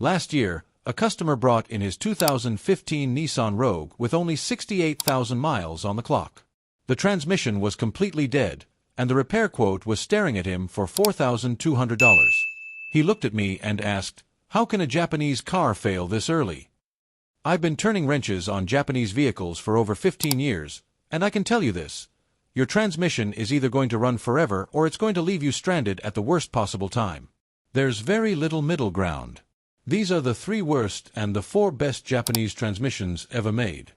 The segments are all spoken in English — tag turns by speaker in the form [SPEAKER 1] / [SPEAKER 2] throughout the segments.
[SPEAKER 1] Last year, a customer brought in his 2015 Nissan Rogue with only 68,000 miles on the clock. The transmission was completely dead, and the repair quote was staring at him for $4,200. He looked at me and asked, "How can a Japanese car fail this early?" I've been turning wrenches on Japanese vehicles for over 15 years, and I can tell you this. Your transmission is either going to run forever or it's going to leave you stranded at the worst possible time. There's very little middle ground. These are the 3 worst and the 4 best Japanese transmissions ever made.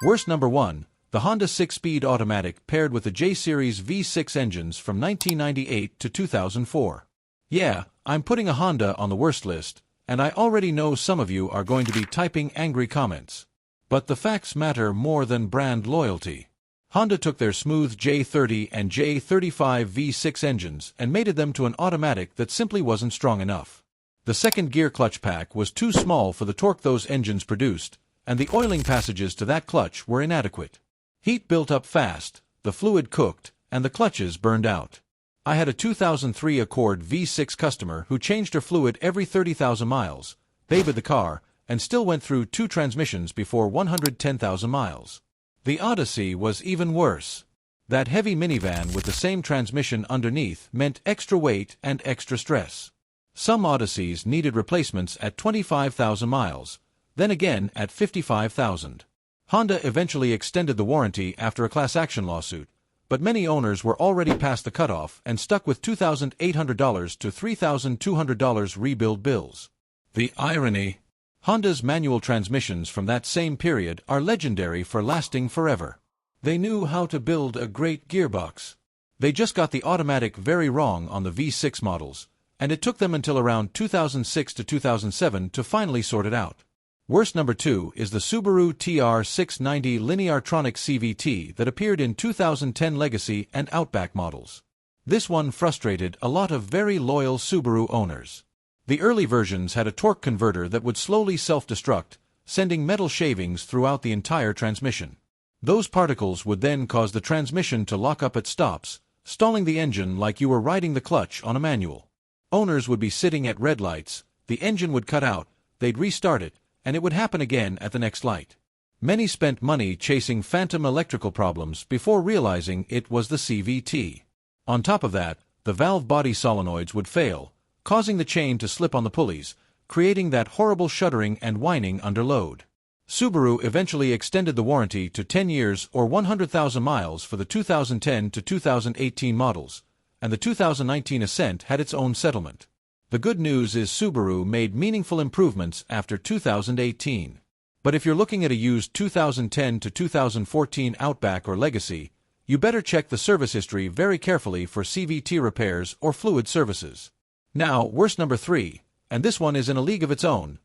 [SPEAKER 1] Worst number 1, the Honda 6-speed automatic paired with the J-Series V6 engines from 1998 to 2004. Yeah, I'm putting a Honda on the worst list, and I already know some of you are going to be typing angry comments. But the facts matter more than brand loyalty. Honda took their smooth J30 and J35 V6 engines and mated them to an automatic that simply wasn't strong enough. The second gear clutch pack was too small for the torque those engines produced, and the oiling passages to that clutch were inadequate. Heat built up fast, the fluid cooked, and the clutches burned out. I had a 2003 Accord V6 customer who changed her fluid every 30,000 miles, babied the car, and still went through 2 transmissions before 110,000 miles. The Odyssey was even worse. That heavy minivan with the same transmission underneath meant extra weight and extra stress. Some Odysseys needed replacements at 25,000 miles, then again at 55,000. Honda eventually extended the warranty after a class action lawsuit, but many owners were already past the cutoff and stuck with $2,800 to $3,200 rebuild bills. The irony. Honda's manual transmissions from that same period are legendary for lasting forever. They knew how to build a great gearbox. They just got the automatic very wrong on the V6 models, and it took them until around 2006 to 2007 to finally sort it out. Worst number 2 is the Subaru TR690 Lineartronic CVT that appeared in 2010 Legacy and Outback models. This one frustrated a lot of very loyal Subaru owners. The early versions had a torque converter that would slowly self-destruct, sending metal shavings throughout the entire transmission. Those particles would then cause the transmission to lock up at stops, stalling the engine like you were riding the clutch on a manual. Owners would be sitting at red lights, the engine would cut out, they'd restart it, and it would happen again at the next light. Many spent money chasing phantom electrical problems before realizing it was the CVT. On top of that, the valve body solenoids would fail, causing the chain to slip on the pulleys, creating that horrible shuddering and whining under load. Subaru eventually extended the warranty to 10 years or 100,000 miles for the 2010 to 2018 models, and the 2019 Ascent had its own settlement. The good news is Subaru made meaningful improvements after 2018. But if you're looking at a used 2010 to 2014 Outback or Legacy, you better check the service history very carefully for CVT repairs or fluid services. Now, worst number 3, and this one is in a league of its own.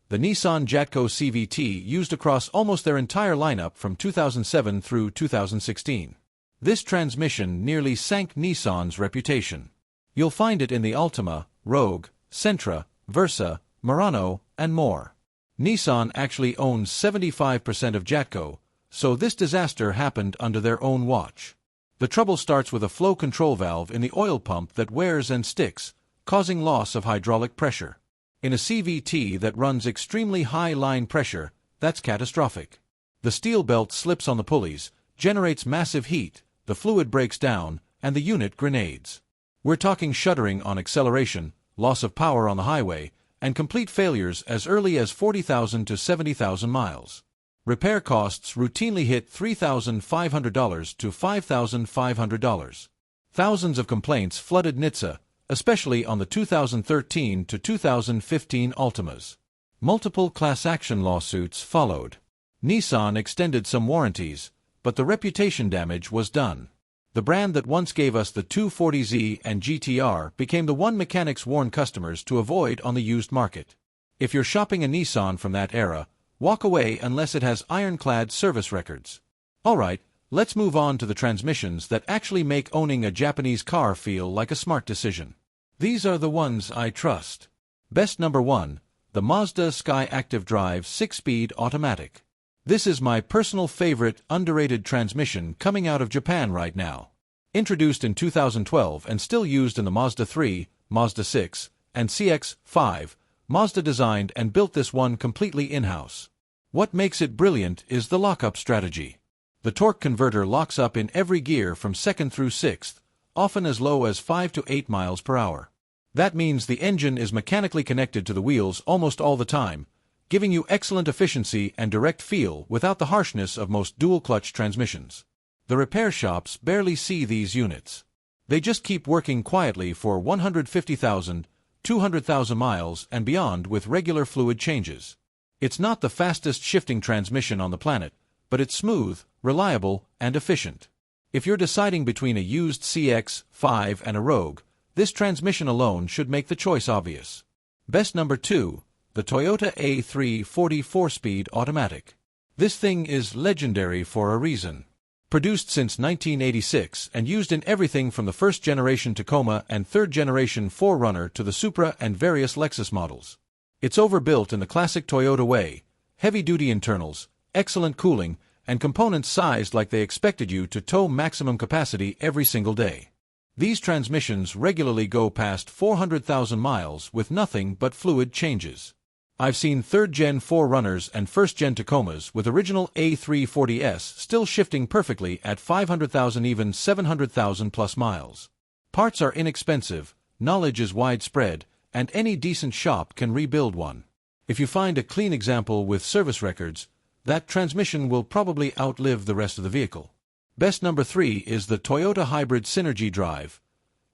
[SPEAKER 1] The Nissan Jatco CVT used across almost their entire lineup from 2007 through 2016. This transmission nearly sank Nissan's reputation. You'll find it in the Altima, Rogue, Sentra, Versa, Murano, and more. Nissan actually owns 75% of Jatco, so this disaster happened under their own watch. The trouble starts with a flow control valve in the oil pump that wears and sticks, causing loss of hydraulic pressure. In a CVT that runs extremely high line pressure, that's catastrophic. The steel belt slips on the pulleys, generates massive heat, the fluid breaks down, and the unit grenades. We're talking shuddering on acceleration, loss of power on the highway, and complete failures as early as 40,000 to 70,000 miles. Repair costs routinely hit $3,500 to $5,500. Thousands of complaints flooded NHTSA, especially on the 2013 to 2015 Altimas. Multiple class action lawsuits followed. Nissan extended some warranties, but the reputation damage was done. The brand that once gave us the 240Z and GTR became the one mechanics warn customers to avoid on the used market. If you're shopping a Nissan from that era, walk away unless it has ironclad service records. Alright, let's move on to the transmissions that actually make owning a Japanese car feel like a smart decision. These are the ones I trust. Best number 1, the Mazda SkyActiv Drive 6-speed automatic. This is my personal favorite underrated transmission coming out of Japan right now. Introduced in 2012 and still used in the Mazda 3, Mazda 6, and CX-5, Mazda designed and built this one completely in-house. What makes it brilliant is the lock-up strategy. The torque converter locks up in every gear from 2nd through 6th, often as low as 5 to 8 miles per hour. That means the engine is mechanically connected to the wheels almost all the time, giving you excellent efficiency and direct feel without the harshness of most dual-clutch transmissions. The repair shops barely see these units. They just keep working quietly for 150,000, 200,000 miles and beyond with regular fluid changes. It's not the fastest shifting transmission on the planet, but it's smooth, reliable, and efficient. If you're deciding between a used CX-5 and a Rogue, this transmission alone should make the choice obvious. Best number 2, the Toyota A340 4-speed automatic. This thing is legendary for a reason. Produced since 1986 and used in everything from the first-generation Tacoma and third-generation 4Runner to the Supra and various Lexus models. It's overbuilt in the classic Toyota way, heavy-duty internals, excellent cooling, and components sized like they expected you to tow maximum capacity every single day. These transmissions regularly go past 400,000 miles with nothing but fluid changes. I've seen 3rd-gen 4Runners and 1st-gen Tacomas with original A340s still shifting perfectly at 500,000 even 700,000 plus miles. Parts are inexpensive, knowledge is widespread, and any decent shop can rebuild one. If you find a clean example with service records, that transmission will probably outlive the rest of the vehicle. Best number 3 is the Toyota Hybrid Synergy Drive.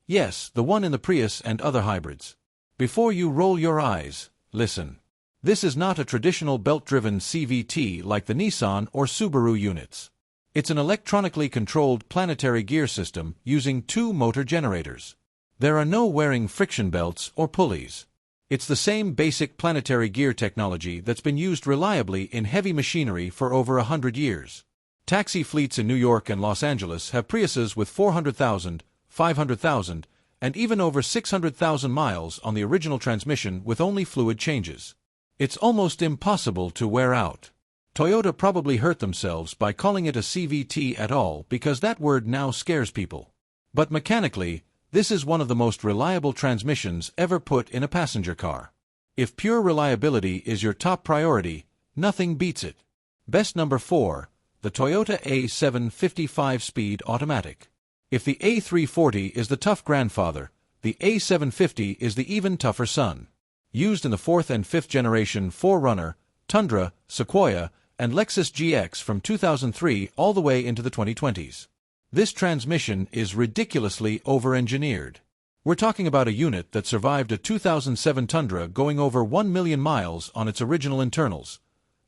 [SPEAKER 1] Yes, the one in the Prius and other hybrids. Before you roll your eyes, listen. This is not a traditional belt-driven CVT like the Nissan or Subaru units. It's an electronically controlled planetary gear system using 2 motor generators. There are no wearing friction belts or pulleys. It's the same basic planetary gear technology that's been used reliably in heavy machinery for over 100 years. Taxi fleets in New York and Los Angeles have Priuses with 400,000, 500,000, and even over 600,000 miles on the original transmission with only fluid changes. It's almost impossible to wear out. Toyota probably hurt themselves by calling it a CVT at all because that word now scares people. But mechanically, this is one of the most reliable transmissions ever put in a passenger car. If pure reliability is your top priority, nothing beats it. Best number 4, the Toyota A750 5-speed automatic. If the A340 is the tough grandfather, the A750 is the even tougher son. Used in the 4th and 5th generation 4Runner, Tundra, Sequoia, and Lexus GX from 2003 all the way into the 2020s. This transmission is ridiculously over-engineered. We're talking about a unit that survived a 2007 Tundra going over 1 million miles on its original internals.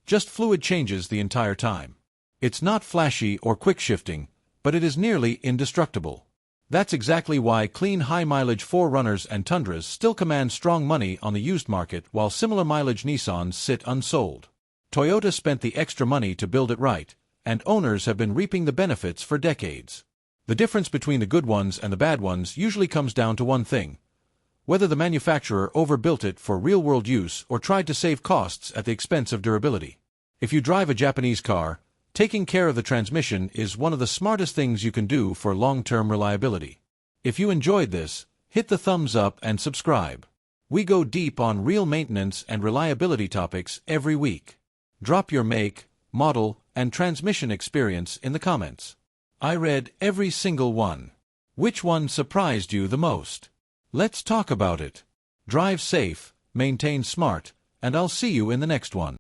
[SPEAKER 1] Just fluid changes the entire time. It's not flashy or quick-shifting, but it is nearly indestructible. That's exactly why clean high-mileage 4Runners and Tundras still command strong money on the used market while similar mileage Nissans sit unsold. Toyota spent the extra money to build it right, and owners have been reaping the benefits for decades. The difference between the good ones and the bad ones usually comes down to one thing: whether the manufacturer overbuilt it for real-world use or tried to save costs at the expense of durability. If you drive a Japanese car, taking care of the transmission is one of the smartest things you can do for long-term reliability. If you enjoyed this, hit the thumbs up and subscribe. We go deep on real maintenance and reliability topics every week. Drop your make, model, and transmission experience in the comments. I read every single one. Which one surprised you the most? Let's talk about it. Drive safe, maintain smart, and I'll see you in the next one.